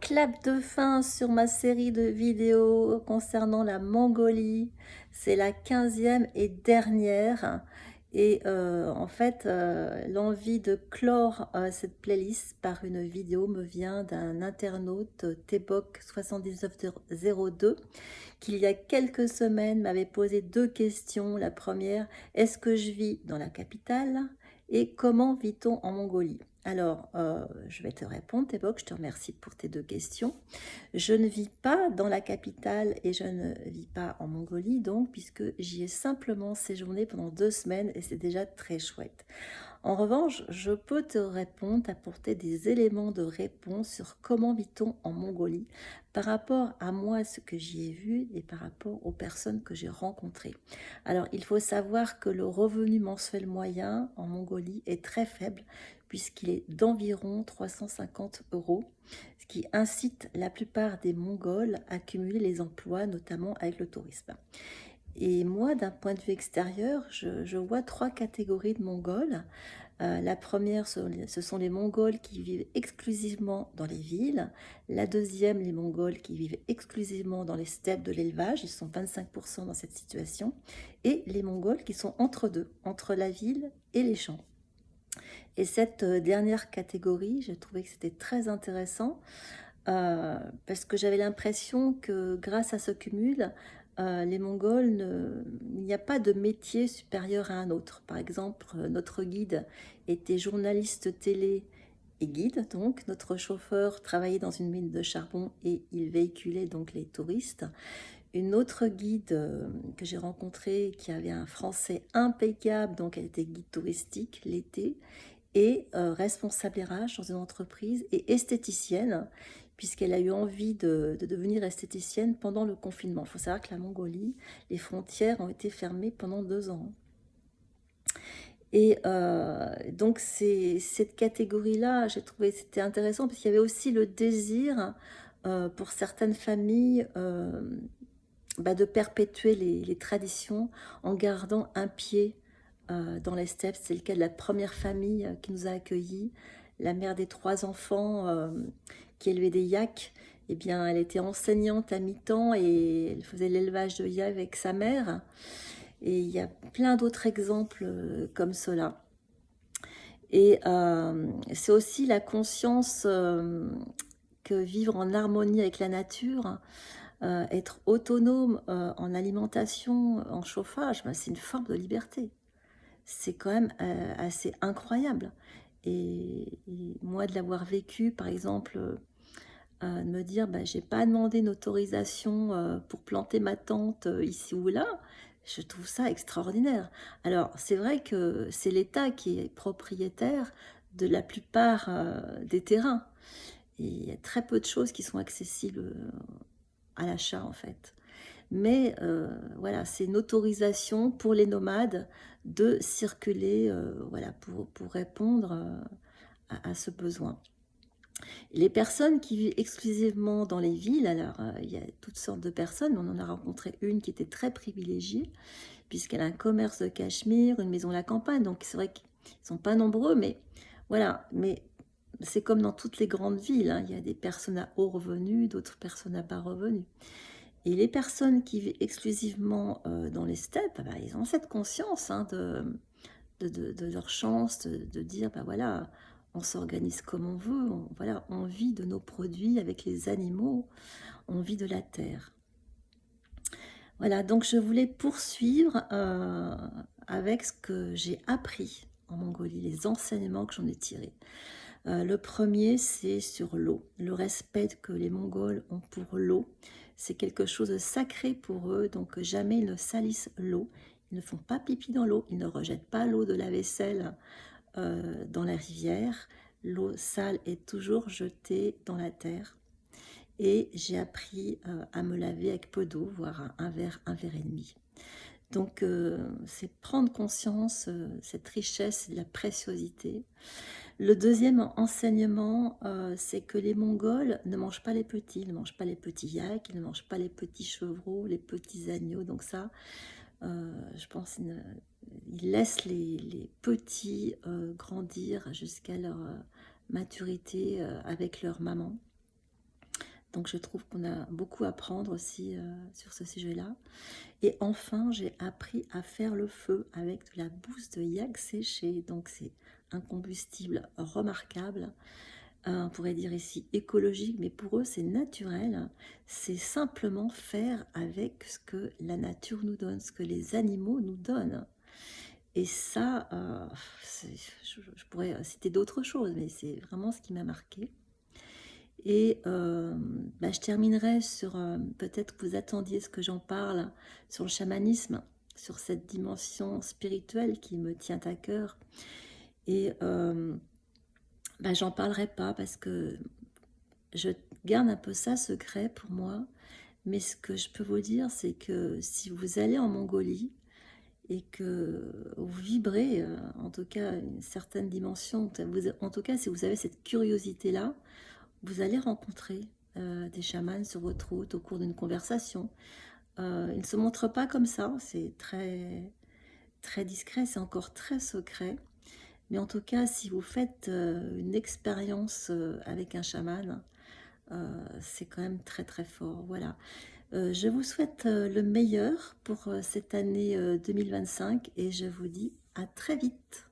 Clap de fin sur ma série de vidéos concernant la Mongolie. C'est la 15e et dernière. Et en fait, l'envie de clore cette playlist par une vidéo me vient d'un internaute Teboc7902 qui, il y a quelques semaines, m'avait posé deux questions. La première, est-ce que je vis dans la capitale? Et comment vit-on en Mongolie? Alors, je vais te répondre, Théboc, je te remercie pour tes deux questions. Je ne vis pas dans la capitale et je ne vis pas en Mongolie, donc, puisque j'y ai simplement séjourné pendant 2 semaines et c'est déjà très chouette. En revanche, je peux te répondre, t'apporter des éléments de réponse sur comment vit-on en Mongolie par rapport à moi, ce que j'y ai vu et par rapport aux personnes que j'ai rencontrées. Alors, il faut savoir que le revenu mensuel moyen en Mongolie est très faible puisqu'il est d'environ 350 euros, ce qui incite la plupart des Mongols à cumuler les emplois, notamment avec le tourisme. Et moi, d'un point de vue extérieur, je vois trois catégories de Mongols. La première, ce sont les Mongols qui vivent exclusivement dans les villes. La deuxième, les Mongols qui vivent exclusivement dans les steppes de l'élevage. Ils sont 25% dans cette situation. Et les Mongols qui sont entre deux, entre la ville et les champs. Et cette dernière catégorie, j'ai trouvé que c'était très intéressant parce que j'avais l'impression que grâce à ce cumul, les Mongols, il n'y a pas de métier supérieur à un autre. Par exemple, notre guide était journaliste télé et guide, donc notre chauffeur travaillait dans une mine de charbon et il véhiculait donc les touristes. Une autre guide que j'ai rencontrée qui avait un français impeccable, donc elle était guide touristique l'été, et responsable RH dans une entreprise et esthéticienne, puisqu'elle a eu envie de devenir esthéticienne pendant le confinement. Il faut savoir que la Mongolie, les frontières ont été fermées pendant 2 ans. Et donc cette catégorie-là, j'ai trouvé c'était intéressant parce qu'il y avait aussi le désir pour certaines familles de perpétuer les traditions en gardant un pied dans les steppes. C'est le cas de la première famille qui nous a accueillis, la mère des 3 enfants qui élevait des yaks. Eh bien, elle était enseignante à mi-temps et elle faisait l'élevage de yaks avec sa mère. Et il y a plein d'autres exemples comme cela. Et c'est aussi la conscience que vivre en harmonie avec la nature, être autonome en alimentation, en chauffage, c'est une forme de liberté. C'est quand même assez incroyable. Et moi, de l'avoir vécu, par exemple, de me dire, j'ai pas demandé une autorisation pour planter ma tente ici ou là, je trouve ça extraordinaire. Alors, c'est vrai que c'est l'État qui est propriétaire de la plupart des terrains. Et il y a très peu de choses qui sont accessibles à l'achat, en fait. Mais voilà, c'est une autorisation pour les nomades de circuler voilà, pour répondre à ce besoin. Les personnes qui vivent exclusivement dans les villes, alors il y a toutes sortes de personnes, mais on en a rencontré une qui était très privilégiée, puisqu'elle a un commerce de cachemire, une maison à la campagne, donc c'est vrai qu'ils ne sont pas nombreux, mais voilà, mais c'est comme dans toutes les grandes villes, hein, il y a des personnes à haut revenu, d'autres personnes à bas revenu. Et les personnes qui vivent exclusivement dans les steppes, ils ont cette conscience hein, de leur chance, de dire, voilà, on s'organise comme on veut, voilà, on vit de nos produits avec les animaux, on vit de la terre. Voilà, donc je voulais poursuivre avec ce que j'ai appris en Mongolie, les enseignements que j'en ai tirés. Le premier, c'est sur l'eau. Le respect que les Mongols ont pour l'eau, c'est quelque chose de sacré pour eux, donc jamais ils ne salissent l'eau. Ils ne font pas pipi dans l'eau, ils ne rejettent pas l'eau de la vaisselle dans la rivière. L'eau sale est toujours jetée dans la terre. Et j'ai appris à me laver avec peu d'eau, voire un verre et demi. Donc c'est prendre conscience cette richesse et de la préciosité. Le deuxième enseignement, c'est que les Mongols ne mangent pas les petits, ils ne mangent pas les petits yaks, ils ne mangent pas les petits chevreaux, les petits agneaux. Donc ça, je pense qu'ils laissent les petits grandir jusqu'à leur maturité avec leur maman. Donc je trouve qu'on a beaucoup à apprendre aussi sur ce sujet-là. Et enfin, j'ai appris à faire le feu avec de la bouse de yak séchée. Donc c'est un combustible remarquable. On pourrait dire ici écologique, mais pour eux c'est naturel. C'est simplement faire avec ce que la nature nous donne, ce que les animaux nous donnent. Et ça, pourrais citer d'autres choses, mais c'est vraiment ce qui m'a marqué. Et je terminerai sur, peut-être que vous attendiez ce que j'en parle, sur le chamanisme, sur cette dimension spirituelle qui me tient à cœur. Et j'en parlerai pas parce que je garde un peu ça secret pour moi. Mais ce que je peux vous dire, c'est que si vous allez en Mongolie et que vous vibrez, en tout cas une certaine dimension, en tout cas si vous avez cette curiosité-là, vous allez rencontrer des chamans sur votre route au cours d'une conversation. Ils ne se montrent pas comme ça, c'est très, très discret, c'est encore très secret. Mais en tout cas, si vous faites une expérience avec un chaman, c'est quand même très très fort. Voilà. Je vous souhaite le meilleur pour cette année 2025 et je vous dis à très vite.